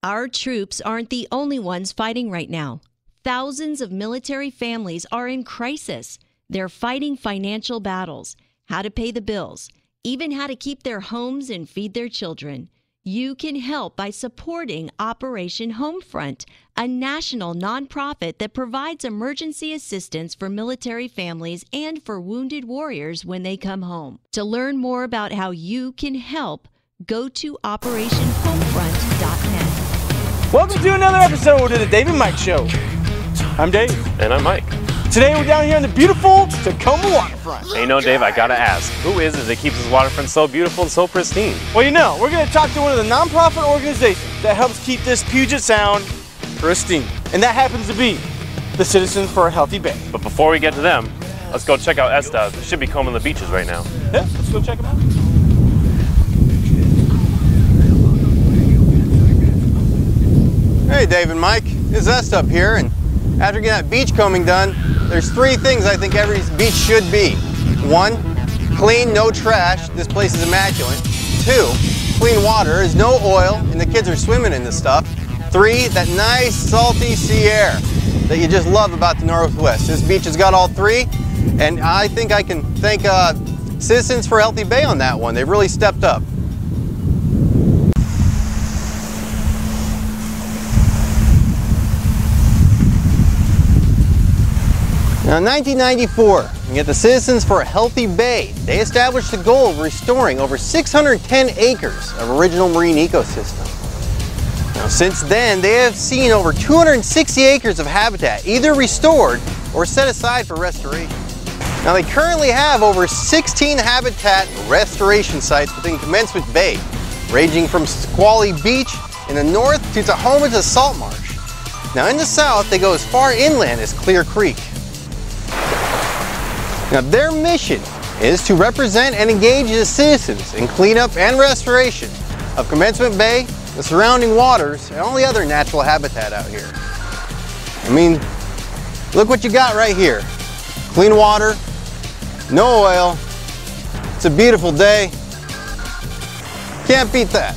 Our troops aren't the only ones fighting right now. Thousands of military families are in crisis. They're fighting financial battles, how to pay the bills, even how to keep their homes and feed their children. You can help by supporting Operation Homefront, a national nonprofit that provides emergency assistance for military families and for wounded warriors when they come home. To learn more about how you can help, go to OperationHomefront.net. Welcome to another episode of the Dave and Mike Show. I'm Dave. And I'm Mike. Today we're down here on the beautiful Tacoma waterfront. Hey, Dave, I gotta ask, who is it that keeps this waterfront so beautiful and so pristine? Well, we're going to talk to one of the nonprofit organizations that helps keep this Puget Sound pristine. And that happens to be the Citizens for a Healthy Bay. But before we get to them, let's go check out ESTA. They should be combing the beaches right now. Yeah, let's go check them out. Hey, Dave and Mike, it's ESTA up here, and after getting that beach combing done, there's three things I think every beach should be. 1, clean, no trash. This place is immaculate. 2, clean water. There's no oil, and the kids are swimming in this stuff. 3, that nice salty sea air that you just love about the Northwest. This beach has got all three, and I think I can thank Citizens for a Healthy Bay on that one. They've really stepped up. Now, in 1994, you get the Citizens for a Healthy Bay. They established the goal of restoring over 610 acres of original marine ecosystem. Now, since then, they have seen over 260 acres of habitat either restored or set aside for restoration. Now, they currently have over 16 habitat restoration sites within Commencement Bay, ranging from Squally Beach in the north to Tahoma to Salt Marsh. Now, in the south, they go as far inland as Clear Creek. Now, their mission is to represent and engage the citizens in cleanup and restoration of Commencement Bay, the surrounding waters, and all the other natural habitat out here. I mean, look what you got right here. Clean water, no oil. It's a beautiful day. Can't beat that.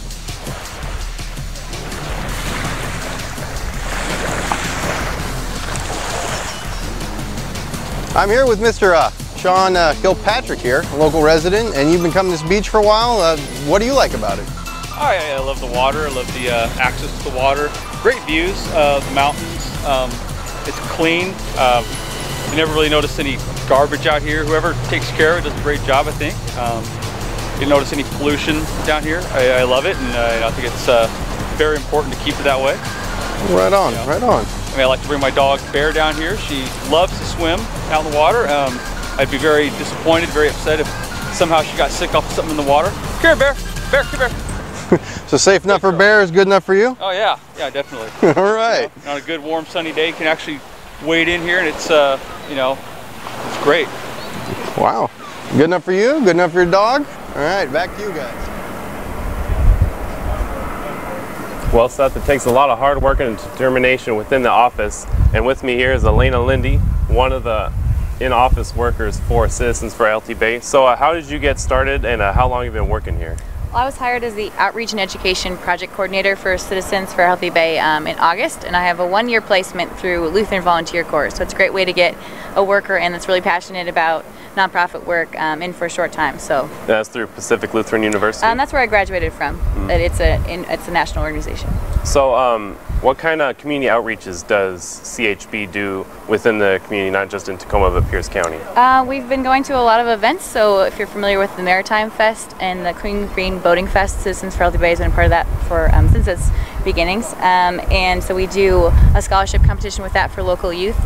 I'm here with Mr. Sean Kilpatrick here, a local resident, and you've been coming to this beach for a while. What do you like about it? Oh, yeah, I love the water. I love the access to the water. Great views of the mountains. It's clean. You never really notice any garbage out here. Whoever takes care of it does a great job, I think. You didn't notice any pollution down here. I love it, and I think it's very important to keep it that way. Right on, right on. I mean, I like to bring my dog Bear down here. She loves to swim out in the water. I'd be very disappointed, very upset if somehow she got sick off of something in the water. Come here, Bear. Bear, come here. So safe enough for Bear is good enough for you? Oh yeah, yeah, definitely. All right. You know, on a good, warm, sunny day, you can actually wade in here, and it's, it's great. Wow. Good enough for you? Good enough for your dog? All right, back to you guys. Well, Seth, it takes a lot of hard work and determination within the office. And with me here is Elena Lindy, one of the in-office workers for Citizens for a Healthy Bay. So how did you get started, and how long have you been working here? Well, I was hired as the Outreach and Education Project Coordinator for Citizens for a Healthy Bay in August, and I have a one-year placement through Lutheran Volunteer Corps. So it's a great way to get a worker in that's really passionate about nonprofit work in for a short time. So that's through Pacific Lutheran University? That's where I graduated from. Mm-hmm. It's a national organization. So what kind of community outreaches does CHB do within the community, not just in Tacoma, but Pierce County? We've been going to a lot of events. So if you're familiar with the Maritime Fest and the Queen Green Boating Fest, Citizens for Healthy Bay has been part of that for since its beginnings. And so we do a scholarship competition with that for local youth.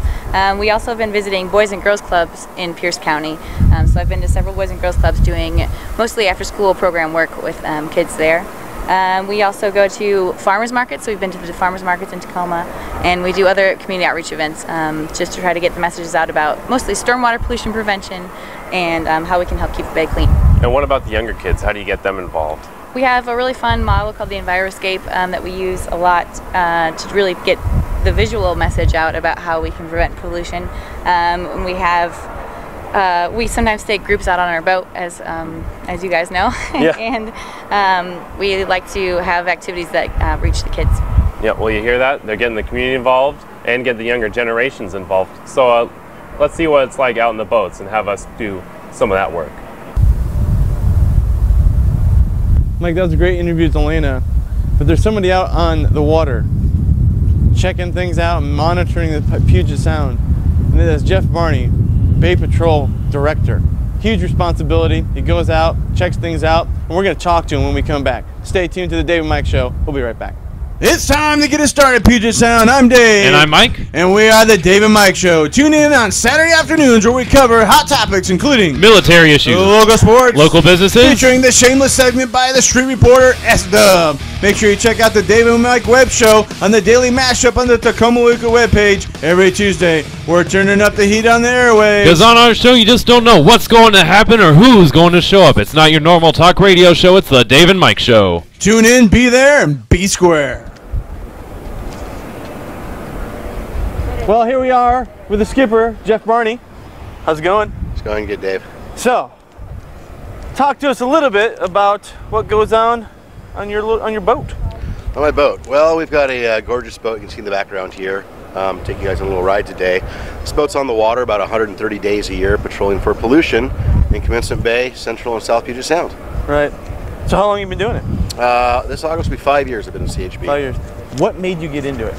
We also have been visiting Boys and Girls Clubs in Pierce County. So I've been to several Boys and Girls Clubs doing mostly after-school program work with kids there. We also go to farmers markets, so we've been to the farmers markets in Tacoma, and we do other community outreach events just to try to get the messages out about mostly stormwater pollution prevention and how we can help keep the bay clean. And what about the younger kids? How do you get them involved? We have a really fun model called the EnviroScape that we use a lot to really get the visual message out about how we can prevent pollution. We sometimes take groups out on our boat, as you guys know, yeah. And we like to have activities that reach the kids. Yeah, well, you hear that? They're getting the community involved and get the younger generations involved. So let's see what it's like out in the boats and have us do some of that work. Mike, that was a great interview with Elena, but there's somebody out on the water checking things out and monitoring the Puget Sound. And that's Jeff Barney, Bay Patrol Director. Huge responsibility. He goes out, checks things out, and we're going to talk to him when we come back. Stay tuned to the Dave and Mike Show. We'll be right back. It's time to get it started, Puget Sound. I'm Dave. And I'm Mike. And we are the Dave and Mike Show. Tune in on Saturday afternoons where we cover hot topics including military issues, local sports, local businesses, featuring the shameless segment by the street reporter S-Dub. Make sure you check out the Dave and Mike web show on the Daily Mashup on the Tacoma Wicca webpage every Tuesday. We're turning up the heat on the airwaves. Because on our show, you just don't know what's going to happen or who's going to show up. It's not your normal talk radio show. It's the Dave and Mike Show. Tune in, be there, and be square. Well, here we are with the skipper, Jeff Barney. How's it going? It's going good, Dave. So, talk to us a little bit about what goes on your boat. On my boat, well, we've got a gorgeous boat you can see in the background here. Taking you guys on a little ride today. This boat's on the water about 130 days a year, patrolling for pollution in Commencement Bay, Central and South Puget Sound. Right. So how long have you been doing it? This August will be 5 years I've been in CHB. 5 years. What made you get into it?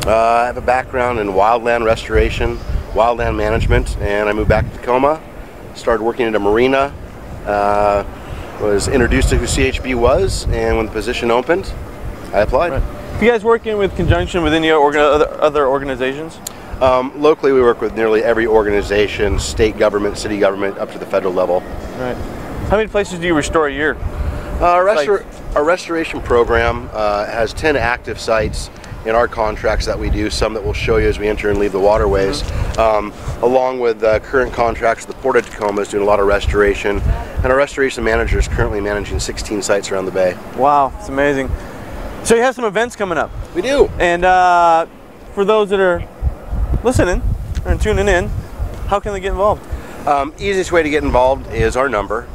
I have a background in wildland restoration, wildland management, and I moved back to Tacoma, started working at a marina, was introduced to who CHB was, and when the position opened, I applied. Right. You guys working with conjunction with any other organizations? Locally, we work with nearly every organization, state government, city government, up to the federal level. Right. How many places do you restore a year? Our restoration program has 10 active sites in our contracts that we do, some that we'll show you as we enter and leave the waterways, along with current contracts with the Port of Tacoma is doing a lot of restoration, and our restoration manager is currently managing 16 sites around the bay. Wow, it's amazing. So you have some events coming up. We do. And for those that are listening and tuning in, how can they get involved? Easiest way to get involved is our number,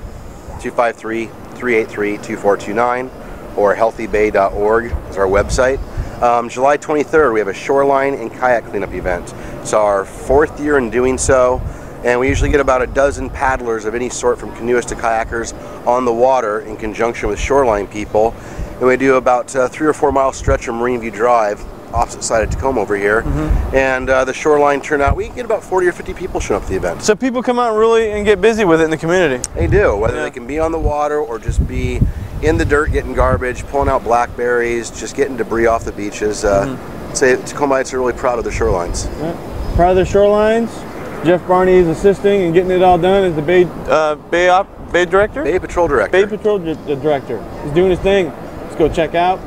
253-383-2429, or healthybay.org is our website. July 23rd, we have a shoreline and kayak cleanup event. It's our 4th year in doing so, and we usually get about a dozen paddlers of any sort, from canoeists to kayakers, on the water in conjunction with shoreline people. And we do about 3 or 4 mile stretch of Marine View Drive, opposite side of Tacoma over here. And the shoreline turnout, we get about 40 or 50 people showing up to the event. So people come out really and get busy with it in the community. They do, whether they can be on the water or just be in the dirt getting garbage, pulling out blackberries, just getting debris off the beaches. Say Tacomites are really proud of their shorelines. Yeah. Proud of their shorelines. Jeff Barney is assisting and getting it all done as the Bay Director? Bay Patrol Director. Bay Patrol Director. He's doing his thing. Let's go check out.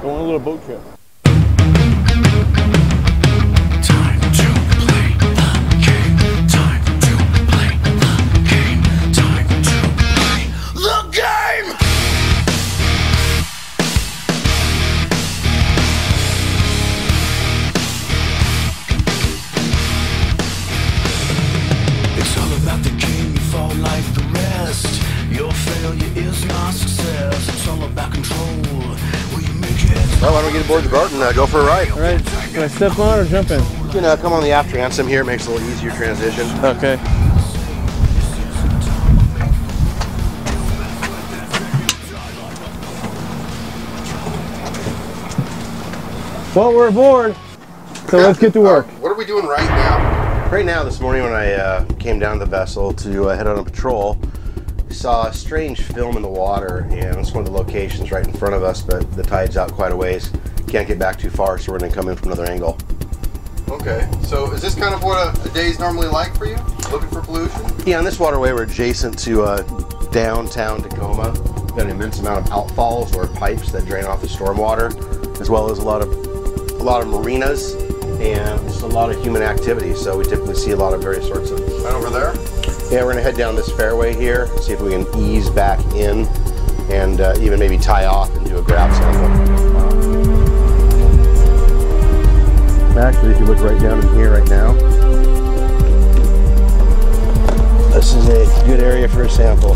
Go on a little boat trip. Well, why don't we get aboard the boat and go for a ride? All right. Can I step on or jump in? You can come on the aft transom here. It makes it a little easier transition. Okay. Well, we're aboard, so let's get to work. What are we doing right now? Right now, this morning when I came down the vessel to head on a patrol, we saw a strange film in the water, and it's one of the locations right in front of us, but the tide's out quite a ways. Can't get back too far, so we're going to come in from another angle. Okay, so is this kind of what a day's normally like for you? Looking for pollution? Yeah, on this waterway we're adjacent to downtown Tacoma. We've got an immense amount of outfalls or pipes that drain off the stormwater, as well as a lot of marinas and just a lot of human activity. So we typically see a lot of various sorts of. Right over there? Yeah, we're gonna head down this fairway here, see if we can ease back in, and even maybe tie off and do a grab sample. Actually, if you look right down in here right now, this is a good area for a sample.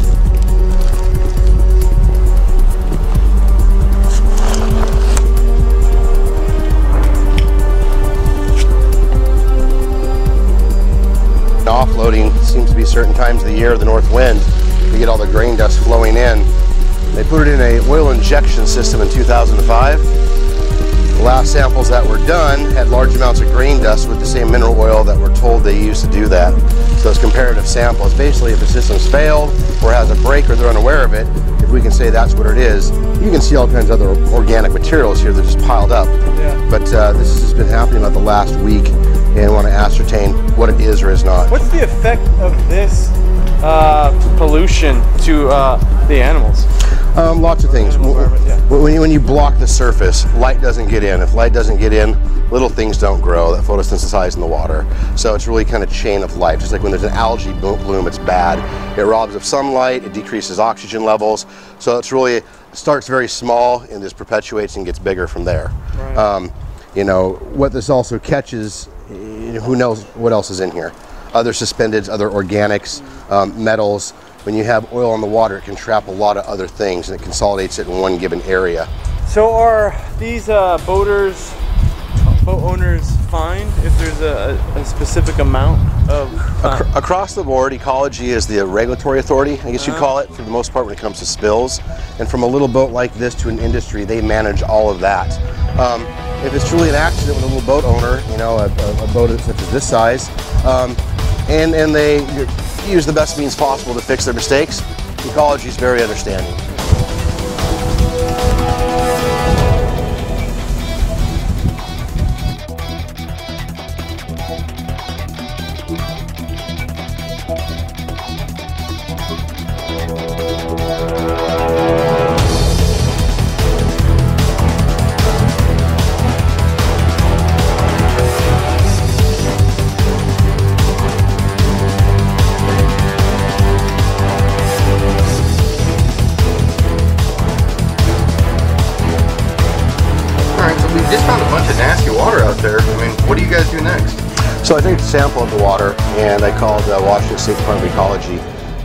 certain times of the year, the north wind, to get all the grain dust flowing in. They put it in an oil injection system in 2005. The last samples that were done had large amounts of grain dust with the same mineral oil that we're told they used to do that. So it's comparative samples. Basically, if the system's failed or has a break or they're unaware of it, if we can say that's what it is, you can see all kinds of other organic materials here that just piled up. Yeah. But this has been happening about the last week, and I want to ascertain what it is or is not. What's the effect of this pollution to the animals? Lots of things. When you block the surface, light doesn't get in. If light doesn't get in, little things don't grow that photosynthesize in the water. So it's really kind of chain of life. Just like when there's an algae bloom, it's bad. It robs of sunlight, it decreases oxygen levels. So it's really, starts very small and just perpetuates and gets bigger from there. Right. You know, what this also catches, who knows what else is in here. Other suspendeds, other organics, metals. When you have oil in the water, it can trap a lot of other things and it consolidates it in one given area. So are these boat owners fined if there's a specific amount of... Across the board, Ecology is the regulatory authority, I guess you'd call it, for the most part when it comes to spills. And from a little boat like this to an industry, they manage all of that. If it's truly an accident with a little boat owner, you know, a boat such as this size, and they use the best means possible to fix their mistakes, Ecology is very understanding. Just found a bunch of nasty water out there. I mean, what do you guys do next? So I took a sample of the water and I called Washington State Department of Ecology.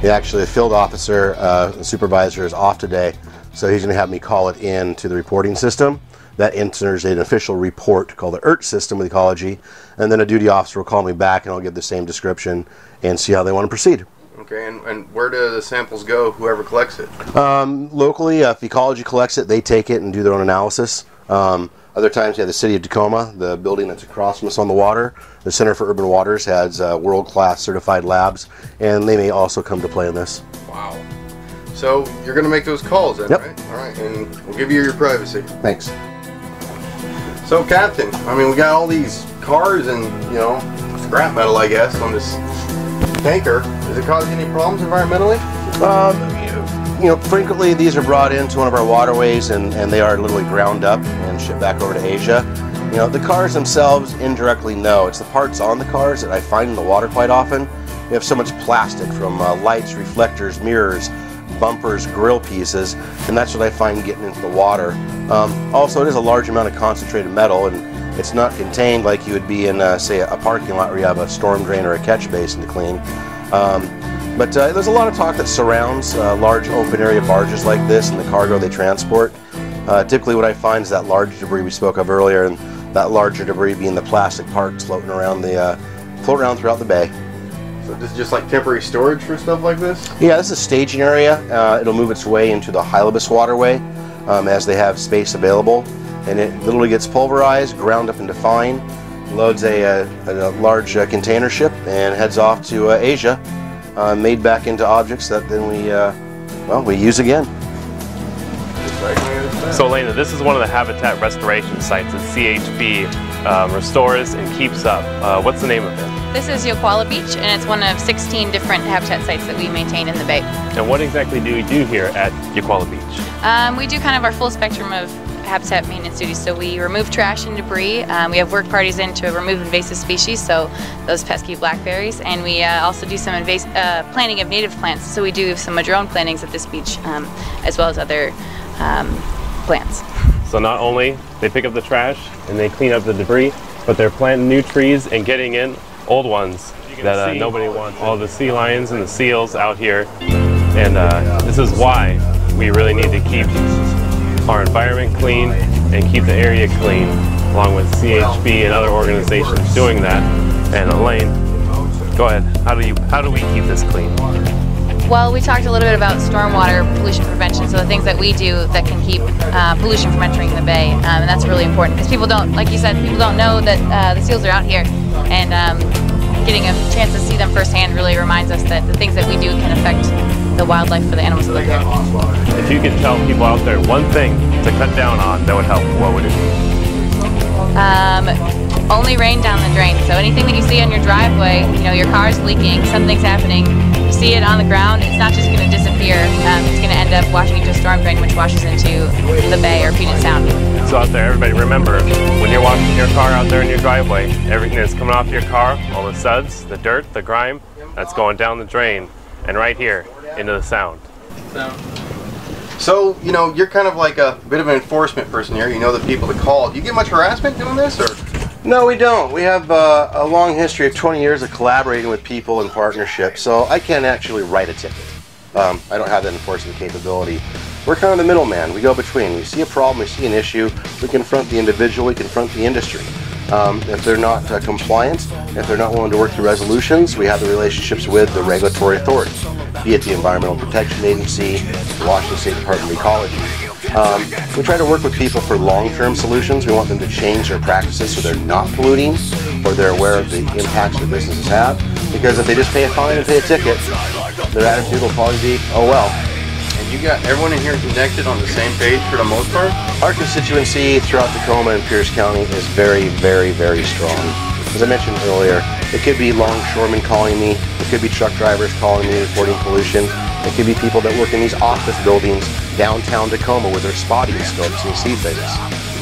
The field officer, the supervisor is off today, so he's going to have me call it in to the reporting system. That enters an official report called the ERT system with Ecology, and then a duty officer will call me back and I'll give the same description and see how they want to proceed. Okay, and where do the samples go, whoever collects it? Locally, if Ecology collects it, they take it and do their own analysis. Other times, the city of Tacoma, the building that's across from us on the water, the Center for Urban Waters has world-class certified labs, and they may also come to play in this. Wow. So you're going to make those calls then, yep. Right? All right, and we'll give you your privacy. Thanks. So, Captain, I mean, we got all these cars and, you know, scrap metal, I guess, on this tanker. Does it cause any problems environmentally? You know, frequently these are brought into one of our waterways and they are literally ground up and shipped back over to Asia. You know, the cars themselves indirectly no. It's the parts on the cars that I find in the water quite often. We have so much plastic from lights, reflectors, mirrors, bumpers, grill pieces, and that's what I find getting into the water. Also, it is a large amount of concentrated metal, and it's not contained like you would be in, say, a parking lot where you have a storm drain or a catch basin to clean. But there's a lot of talk that surrounds large open area barges like this and the cargo they transport. Typically what I find is that large debris we spoke of earlier, and that larger debris being the plastic parts floating around throughout the bay. So this is just like temporary storage for stuff like this? Yeah, this is a staging area. It'll move its way into the Hylibus waterway as they have space available, and it literally gets pulverized, ground up into fine, loads a large container ship, and heads off to Asia. Made back into objects that then we use again. So Elena, this is one of the habitat restoration sites that CHB restores and keeps up. What's the name of it? This is Yoqualla Beach, and it's one of 16 different habitat sites that we maintain in the bay. And what exactly do you do here at Yoqualla Beach? We do kind of our full spectrum of habitat maintenance duties. So we remove trash and debris. We have work parties in to remove invasive species, so those pesky blackberries, and we also do some planting of native plants. So we do some madrone plantings at this beach, as well as other plants. So not only they pick up the trash and they clean up the debris, but they're planting new trees and getting in old ones that nobody wants. All the sea lions and the seals out here, and this is why we really need to keep our environment clean and keep the area clean, along with CHB and other organizations doing that. And Elaine, Go ahead. How do we keep this clean? Well, we talked a little bit about stormwater pollution prevention, so the things that we do that can keep pollution from entering the bay, and that's really important because people don't, like you said, people don't know that the seals are out here, and getting a chance to see them firsthand really reminds us that the things that we do can affect the wildlife for the animals that live here. If you could tell people out there one thing to cut down on that would help, what would it be? Only rain down the drain. So anything that you see on your driveway, you know, your car's leaking, something's happening, you see it on the ground, it's not just going to disappear. It's going to end up washing into a storm drain, which washes into the bay or Puget Sound. So out there, everybody remember, when you're washing your car out there in your driveway, everything that's coming off your car, all the suds, the dirt, the grime, that's going down the drain and right here into the Sound. So, you know, you're kind of like a bit of an enforcement person here. You know the people to call. Do you get much harassment doing this, or? No, we don't. We have a long history of 20 years of collaborating with people in partnership, so I can't actually write a ticket. I don't have that enforcement capability. We're kind of the middleman. We go between. We see a problem, we see an issue, we confront the individual, we confront the industry. If they're not compliant, if they're not willing to work through resolutions, we have the relationships with the regulatory authorities, be it the Environmental Protection Agency, the Washington State Department of Ecology. We try to work with people for long-term solutions. We want them to change their practices so they're not polluting or they're aware of the impacts their businesses have. Because if they just pay a fine and pay a ticket, their attitude will probably be, oh well. And you got everyone in here connected on the same page for the most part? Our constituency throughout Tacoma and Pierce County is very, very, very strong. As I mentioned earlier, it could be longshoremen calling me, it could be truck drivers calling me reporting pollution, it could be people that work in these office buildings downtown Tacoma with their spotting scopes and see things.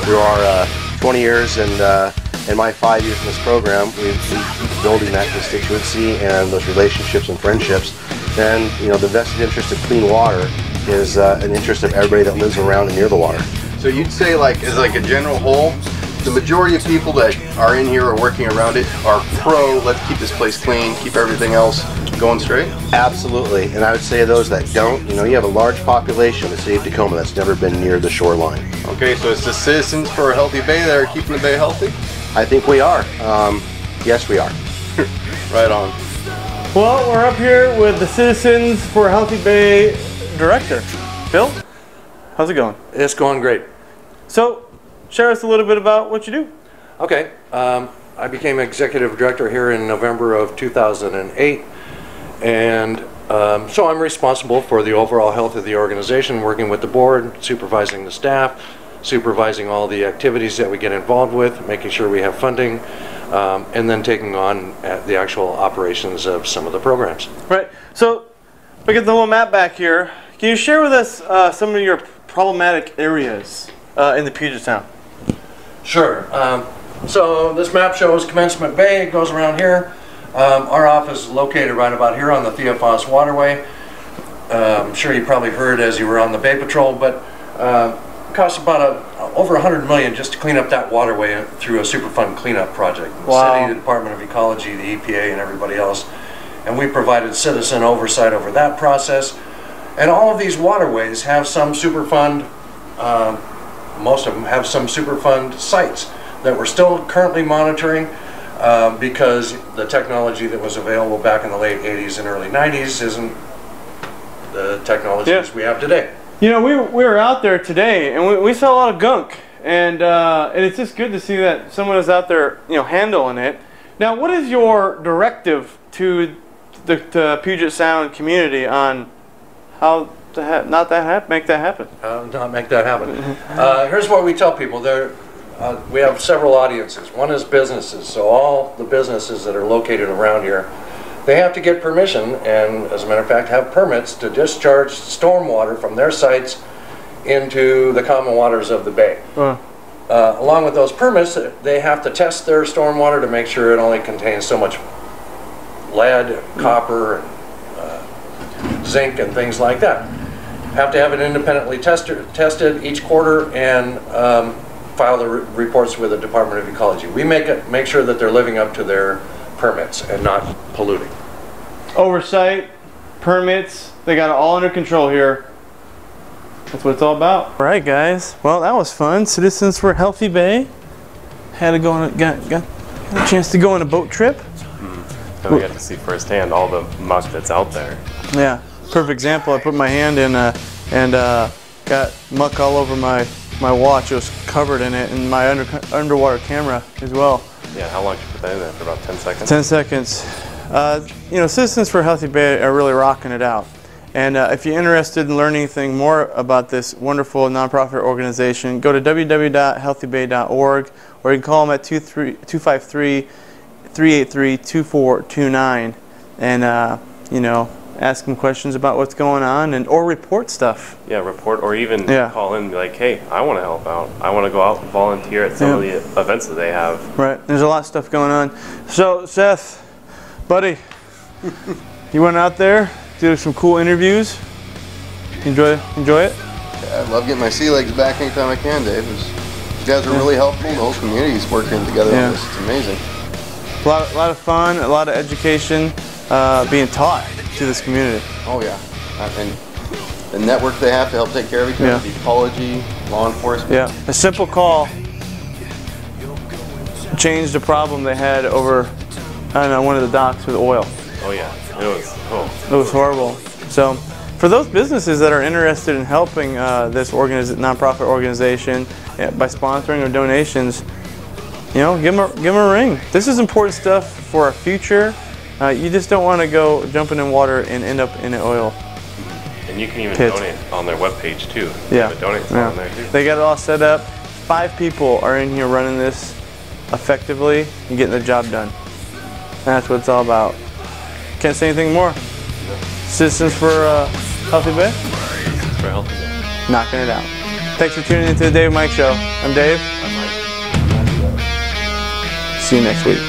Through our 20 years and my 5 years in this program, we keep building that constituency and those relationships and friendships. And you know, the vested interest of clean water is an interest of everybody that lives around and near the water. So you'd say, like, as like a general whole, the majority of people that are in here or working around it are pro, let's keep this place clean, keep everything else going straight? Absolutely. And I would say those that don't, you know, you have a large population in the city of Tacoma that's never been near the shoreline. Okay, so it's the Citizens for a Healthy Bay that are keeping the bay healthy? I think we are. Yes, we are. Right on. Well, we're up here with the Citizens for a Healthy Bay Director. Phil, how's it going? It's going great. So, share us a little bit about what you do. Okay, I became executive director here in November of 2008, and so I'm responsible for the overall health of the organization, working with the board, supervising the staff, supervising all the activities that we get involved with, making sure we have funding, and then taking on the actual operations of some of the programs. Right. So, if we get the little map back here, can you share with us some of your problematic areas in the Puget Sound? Sure. So this map shows Commencement Bay. It goes around here. Our office is located right about here on the Theophos Waterway. I'm sure you probably heard as you were on the Bay Patrol, but it costs about over $100 million just to clean up that waterway through a Superfund cleanup project. The Wow. city, the Department of Ecology, the EPA, and everybody else. And we provided citizen oversight over that process. And all of these waterways have some Superfund, most of them have some Superfund sites that we're still currently monitoring because the technology that was available back in the late 80s and early 90s isn't the technologies we have today. You know, we were out there today, and we saw a lot of gunk, and it's just good to see that someone is out there, you know, handling it. Now, what is your directive to the Puget Sound community on how to make that happen? Not make that happen. Here's what we tell people. We have several audiences. One is businesses, so all the businesses that are located around here, they have to get permission, and as a matter of fact have permits to discharge stormwater from their sites into the common waters of the bay. Along with those permits, they have to test their stormwater to make sure it only contains so much lead, copper, zinc, and things like that. Have to have it independently tested each quarter and file the reports with the Department of Ecology. We make sure that they're living up to their permits and not polluting. Oversight, permits, they got it all under control here. That's what it's all about. All right, guys. Well, that was fun. Citizens for a Healthy Bay. Had to go on got a chance to go on a boat trip. And we got to see firsthand all the muck that's out there. Yeah, perfect example. I put my hand in and got muck all over my watch. It was covered in it, and my underwater camera as well. Yeah, how long did you put that in there? For about 10 seconds? 10 seconds. You know, Citizens for a Healthy Bay are really rocking it out. And if you're interested in learning anything more about this wonderful nonprofit organization, go to www.healthybay.org, or you can call them at 253-383-2429 and, you know, ask them questions about what's going on, and or report stuff. Yeah, report, or even call in and be like, hey, I want to help out. I want to go out and volunteer at some of the events that they have. Right, there's a lot of stuff going on. So, Seth, buddy, you went out there, did some cool interviews. Enjoy it? Yeah, I love getting my sea legs back anytime I can, Dave. You guys are really helpful. The whole community's working together on this. It's amazing. A lot of fun, a lot of education being taught to this community. Oh yeah, and the network they have to help take care of each other, the ecology, law enforcement. Yeah, a simple call changed a problem they had over, I don't know, one of the docks with oil. Oh yeah, it was horrible. So for those businesses that are interested in helping this nonprofit organization by sponsoring or donations, you know, give them a ring. This is important stuff for our future. You just don't want to go jumping in water and end up in the oil. And you can even donate on their webpage too. Yeah. Donate on there too. They got it all set up. 5 people are in here running this effectively and getting the job done. And that's what it's all about. Can't say anything more. Citizens for Healthy Bay? Citizens for Healthy Bay. Knocking it out. Thanks for tuning into the Dave and Mike Show. I'm Dave. I'm Mike. See you next week.